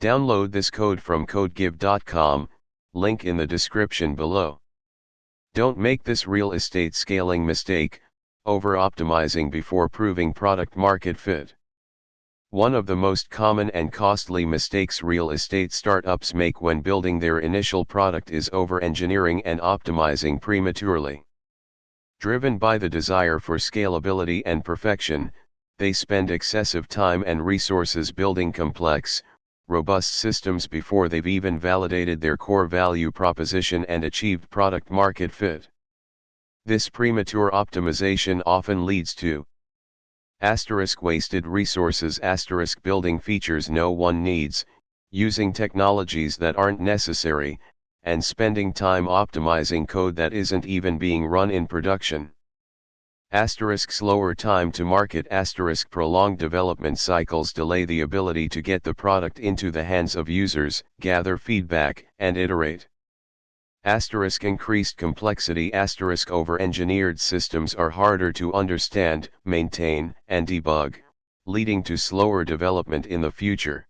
Download this code from codegive.com, link in the description below. Don't make this real estate scaling mistake, over-optimizing before proving product market fit. One of the most common and costly mistakes real estate startups make when building their initial product is over-engineering and optimizing prematurely. Driven by the desire for scalability and perfection, they spend excessive time and resources building complex, robust systems before they've even validated their core value proposition and achieved product market fit. This premature optimization often leads to wasted resources, building features no one needs, using technologies that aren't necessary, and spending time optimizing code that isn't even being run in production. Slower time to market. Prolonged development cycles delay the ability to get the product into the hands of users, gather feedback, and iterate. Increased complexity. Over-engineered systems are harder to understand, maintain, and debug, leading to slower development in the future.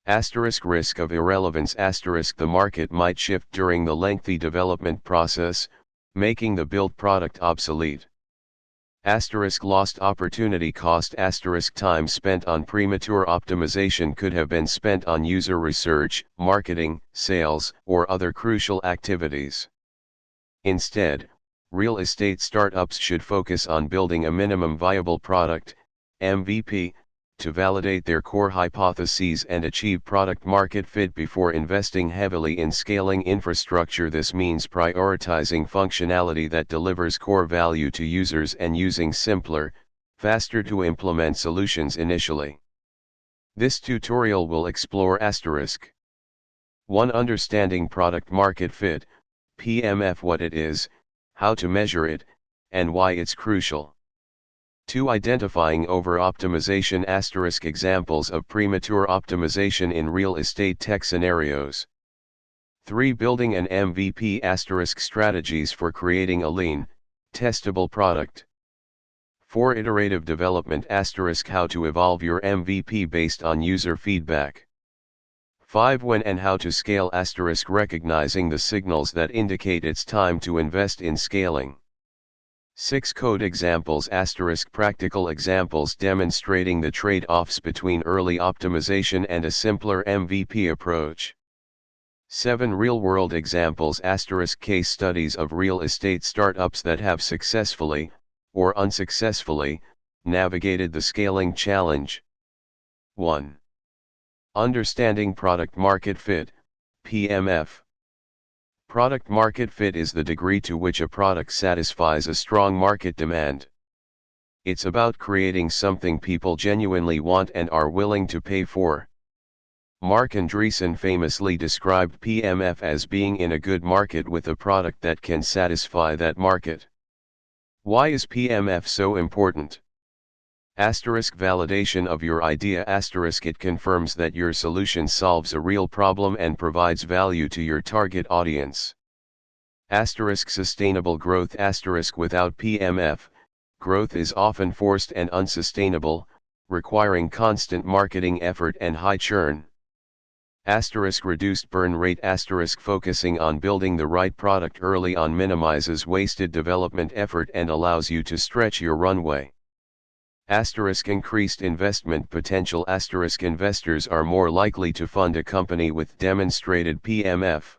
Risk of irrelevance. The market might shift during the lengthy development process, making the built product obsolete. Lost opportunity cost. Time spent on premature optimization could have been spent on user research, marketing, sales, or other crucial activities. Instead, real estate startups should focus on building a minimum viable product, MVP, to validate their core hypotheses and achieve product market fit before investing heavily in scaling infrastructure. This means prioritizing functionality that delivers core value to users and using simpler, faster to implement solutions initially. This tutorial will explore 1. Understanding product market fit, PMF, what it is, how to measure it, and why it's crucial. 2. Identifying over-optimization. Examples of premature optimization in real estate tech scenarios. 3. Building an MVP. Strategies for creating a lean, testable product. 4. Iterative development. How to evolve your MVP based on user feedback. 5. When and how to scale. Recognizing the signals that indicate it's time to invest in scaling. 6. Code examples. Practical examples demonstrating the trade-offs between early optimization and a simpler MVP approach. 7. Real-world examples. Case studies of real estate startups that have successfully, or unsuccessfully, navigated the scaling challenge. 1. Understanding product market fit, PMF. Product market fit is the degree to which a product satisfies a strong market demand. It's about creating something people genuinely want and are willing to pay for. Marc Andreessen famously described PMF as being in a good market with a product that can satisfy that market. Why is PMF so important? Validation of your idea. It confirms that your solution solves a real problem and provides value to your target audience. Sustainable growth. Without PMF, growth is often forced and unsustainable, requiring constant marketing effort and high churn. Reduced burn rate. Focusing on building the right product early on minimizes wasted development effort and allows you to stretch your runway. Increased investment potential. Investors are more likely to fund a company with demonstrated PMF.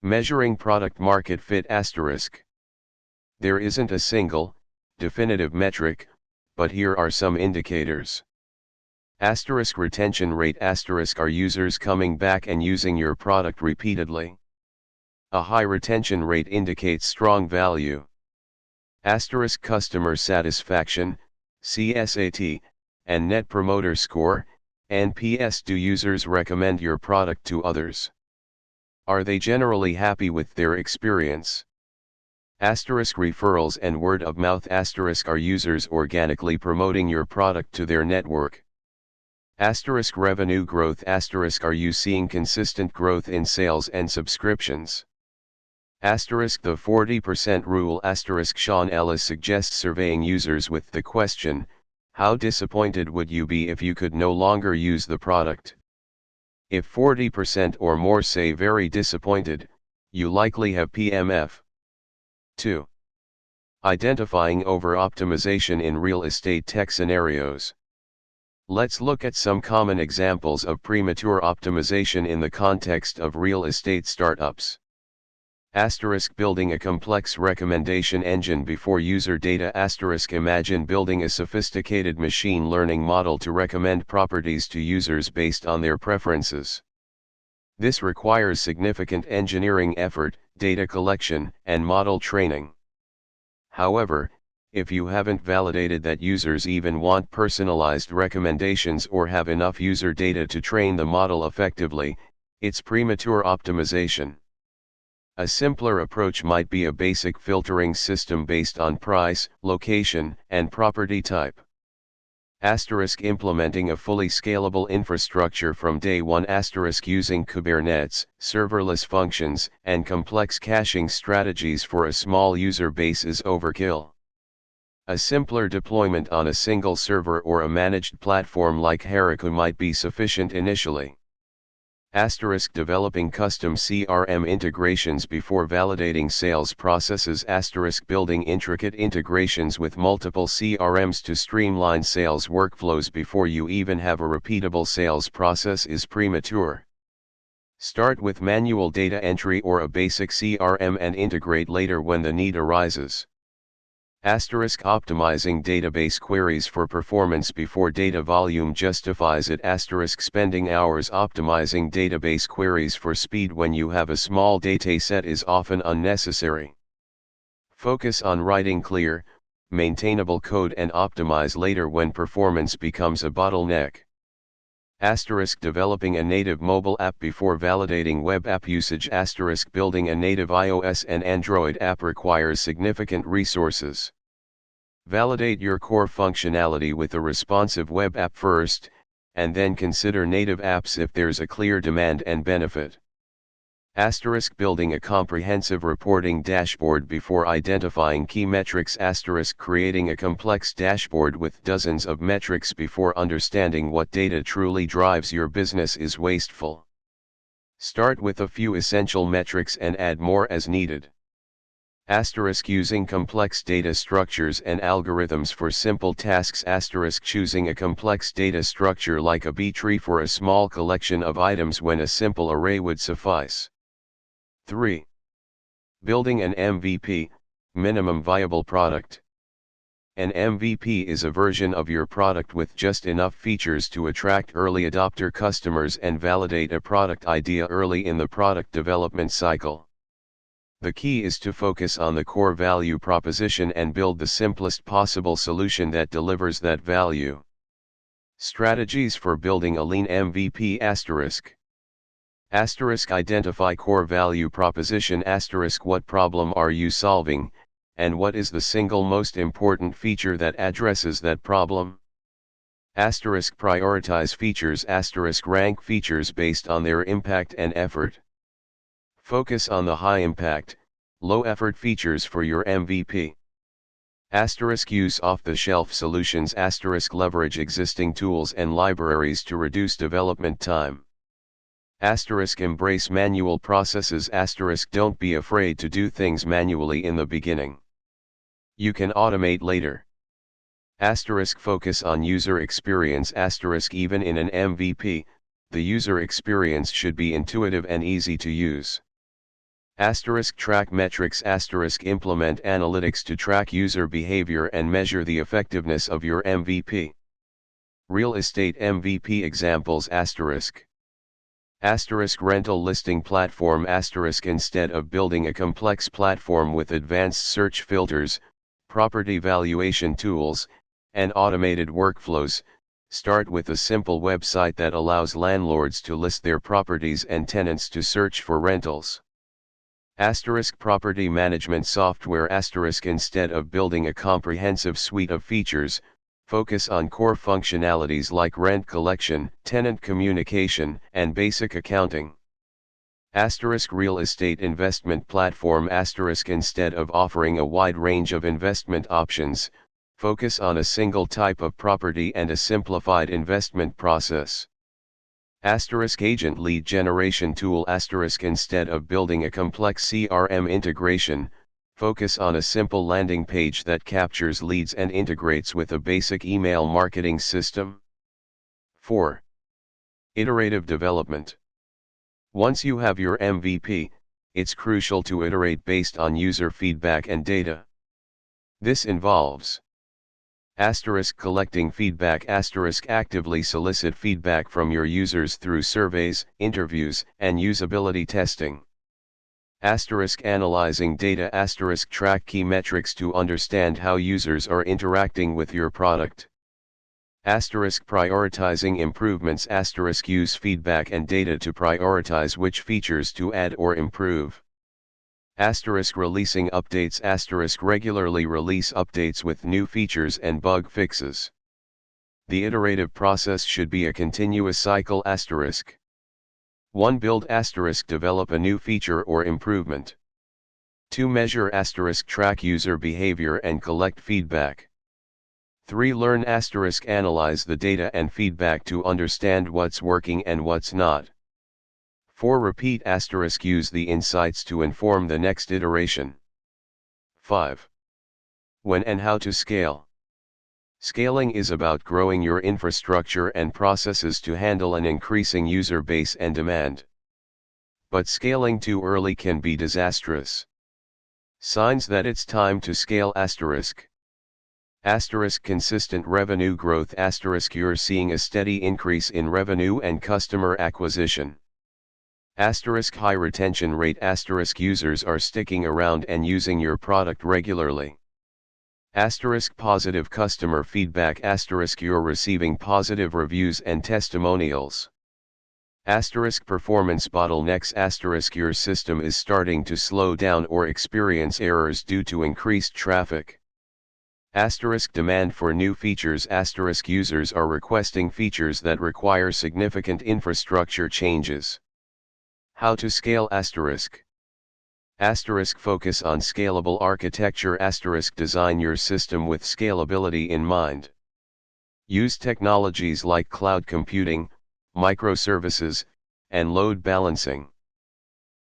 Measuring product market fit. There isn't a single, definitive metric, but here are some indicators. Retention rate. Are users coming back and using your product repeatedly? A high retention rate indicates strong value. Customer satisfaction, CSAT, and Net Promoter Score, NPS. Do users recommend your product to others? Are they generally happy with their experience? Referrals and word of mouth. Are users organically promoting your product to their network? Revenue growth. Are you seeing consistent growth in sales and subscriptions? The 40% rule. Sean Ellis suggests surveying users with the question, how disappointed would you be if you could no longer use the product? If 40% or more say very disappointed, you likely have PMF. 2. Identifying over-optimization in real estate tech scenarios. Let's look at some common examples of premature optimization in the context of real estate startups. Building a complex recommendation engine before user data. Imagine building a sophisticated machine learning model to recommend properties to users based on their preferences. This requires significant engineering effort, data collection, and model training. However, if you haven't validated that users even want personalized recommendations or have enough user data to train the model effectively, it's premature optimization. A simpler approach might be a basic filtering system based on price, location, and property type. Implementing a fully scalable infrastructure from day one. Using Kubernetes, serverless functions, and complex caching strategies for a small user base is overkill. A simpler deployment on a single server or a managed platform like Heroku might be sufficient initially. Developing custom CRM integrations before validating sales processes. Building intricate integrations with multiple CRMs to streamline sales workflows before you even have a repeatable sales process is premature. Start with manual data entry or a basic CRM and integrate later when the need arises. Optimizing database queries for performance before data volume justifies it. Spending hours optimizing database queries for speed when you have a small dataset is often unnecessary. Focus on writing clear, maintainable code and optimize later when performance becomes a bottleneck. Developing a native mobile app before validating web app usage. Building a native iOS and Android app requires significant resources. Validate your core functionality with a responsive web app first, and then consider native apps if there's a clear demand and benefit. Building a comprehensive reporting dashboard before identifying key metrics. Creating a complex dashboard with dozens of metrics before understanding what data truly drives your business is wasteful. Start with a few essential metrics and add more as needed. Using complex data structures and algorithms for simple tasks. Choosing a complex data structure like a B-tree for a small collection of items when a simple array would suffice. 3. Building an MVP, minimum viable product. An MVP is a version of your product with just enough features to attract early adopter customers and validate a product idea early in the product development cycle. The key is to focus on the core value proposition and build the simplest possible solution that delivers that value. Strategies for building a lean MVP. Identify core value proposition. What problem are you solving, and what is the single most important feature that addresses that problem? Prioritize features. Rank features based on their impact and effort. Focus on the high impact, low effort features for your MVP. Use off-the-shelf solutions. Leverage existing tools and libraries to reduce development time. Embrace manual processes. Don't be afraid to do things manually in the beginning. You can automate later. Focus on user experience. Even in an MVP, the user experience should be intuitive and easy to use. Track metrics. Implement analytics to track user behavior and measure the effectiveness of your MVP. Real estate MVP examples. Rental listing platform. Instead of building a complex platform with advanced search filters, property valuation tools, and automated workflows, start with a simple website that allows landlords to list their properties and tenants to search for rentals. Property management software. Instead of building a comprehensive suite of features, focus on core functionalities like rent collection, tenant communication, and basic accounting. Real estate investment platform. Instead of offering a wide range of investment options, focus on a single type of property and a simplified investment process. Agent lead generation tool. Instead of building a complex CRM integration, focus on a simple landing page that captures leads and integrates with a basic email marketing system. 4. Iterative development. Once you have your MVP, it's crucial to iterate based on user feedback and data. This involves collecting feedback, actively solicit feedback from your users through surveys, interviews, and usability testing. Analyzing data, track key metrics to understand how users are interacting with your product. Prioritizing improvements, use feedback and data to prioritize which features to add or improve. Releasing updates, regularly release updates with new features and bug fixes. The iterative process should be a continuous cycle. 1. Build * develop a new feature or improvement. 2. Measure * track user behavior and collect feedback. 3. Learn * analyze the data and feedback to understand what's working and what's not. 4. Repeat * use the insights to inform the next iteration. 5. When and how to scale. Scaling is about growing your infrastructure and processes to handle an increasing user base and demand. But scaling too early can be disastrous. Signs that it's time to scale * consistent revenue growth * you're seeing a steady increase in revenue and customer acquisition. High retention rate * users are sticking around and using your product regularly. Positive customer feedback * you're receiving positive reviews and testimonials. Performance bottlenecks * your system is starting to slow down or experience errors due to increased traffic. Demand for new features * users are requesting features that require significant infrastructure changes. How to scale * focus on scalable architecture * design your system with scalability in mind. Use technologies like cloud computing, microservices, and load balancing.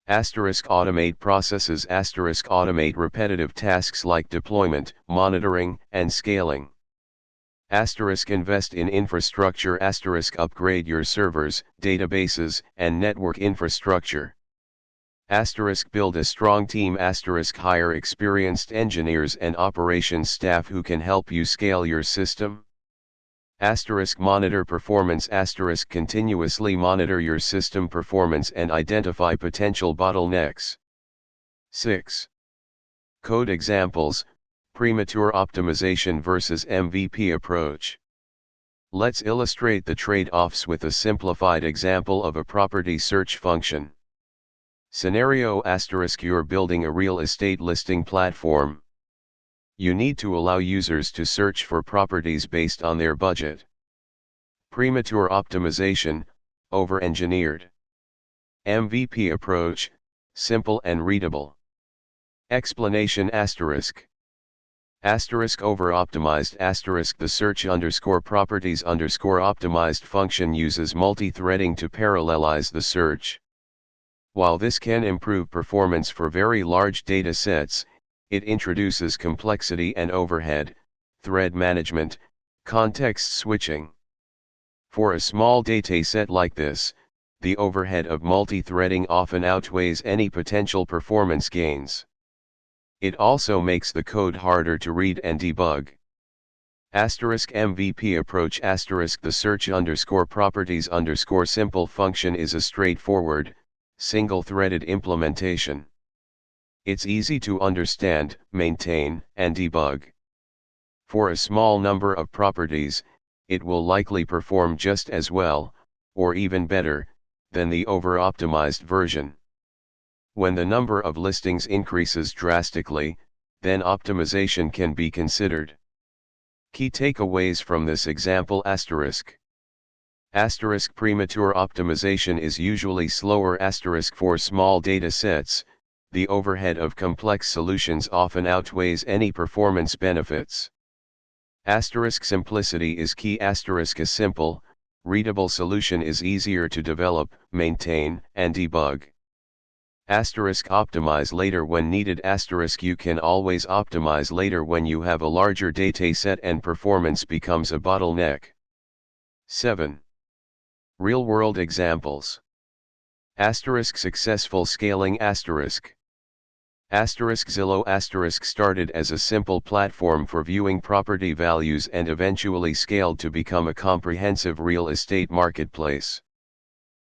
Automate processes automate repetitive tasks like deployment, monitoring, and scaling. Invest in infrastructure upgrade your servers, databases, and network infrastructure. Build a strong team hire experienced engineers and operations staff who can help you scale your system. Monitor performance continuously monitor your system performance and identify potential bottlenecks. 6. Code examples, premature optimization versus MVP approach. Let's illustrate the trade-offs with a simplified example of a property search function. Scenario * you're building a real estate listing platform. You need to allow users to search for properties based on their budget. Premature optimization, over-engineered. MVP approach, simple and readable. Explanation * over-optimized * the search _properties _optimized function uses multi-threading to parallelize the search. While this can improve performance for very large data sets, it introduces complexity and overhead, thread management, context switching. For a small dataset like this, the overhead of multi-threading often outweighs any potential performance gains. It also makes the code harder to read and debug. MVP approach the search _properties _simple function is a straightforward, single-threaded implementation. It's easy to understand, maintain, and debug. For a small number of properties, it will likely perform just as well, or even better, than the over-optimized version. When the number of listings increases drastically, then optimization can be considered. Key takeaways from this example *. Premature optimization is usually slower * for small data sets, the overhead of complex solutions often outweighs any performance benefits. Simplicity is key * a simple, readable solution is easier to develop, maintain, and debug. Asterisk optimize later when needed. Asterisk you can always optimize later when you have a larger dataset and performance becomes a bottleneck. 7. Real-world examples. Asterisk successful scaling. Asterisk Zillow asterisk started as a simple platform for viewing property values and eventually scaled to become a comprehensive real estate marketplace.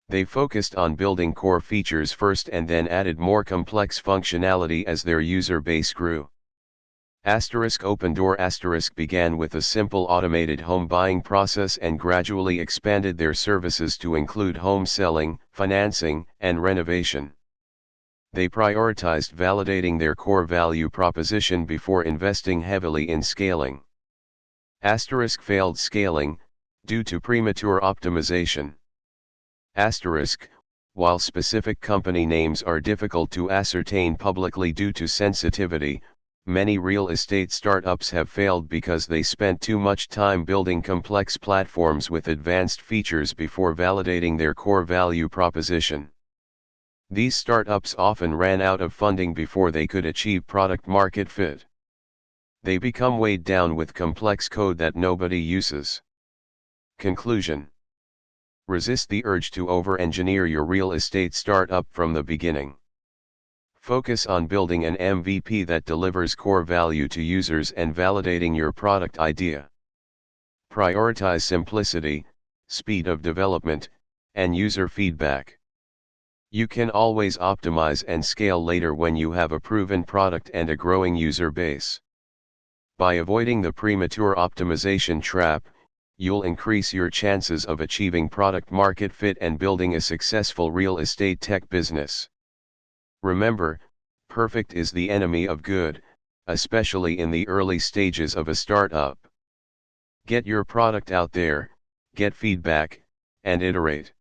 They focused on building core features first and then added more complex functionality as their user base grew. Opendoor began with a simple automated home buying process and gradually expanded their services to include home selling, financing, and renovation. They prioritized validating their core value proposition before investing heavily in scaling. Failed scaling, due to premature optimization. While specific company names are difficult to ascertain publicly due to sensitivity, many real estate startups have failed because they spent too much time building complex platforms with advanced features before validating their core value proposition. These startups often ran out of funding before they could achieve product market fit. They become weighed down with complex code that nobody uses. Conclusion: resist the urge to over-engineer your real estate startup from the beginning. Focus on building an MVP that delivers core value to users and validating your product idea. Prioritize simplicity, speed of development, and user feedback. You can always optimize and scale later when you have a proven product and a growing user base. By avoiding the premature optimization trap, you'll increase your chances of achieving product market fit and building a successful real estate tech business. Remember, perfect is the enemy of good, especially in the early stages of a startup. Get your product out there, get feedback, and iterate.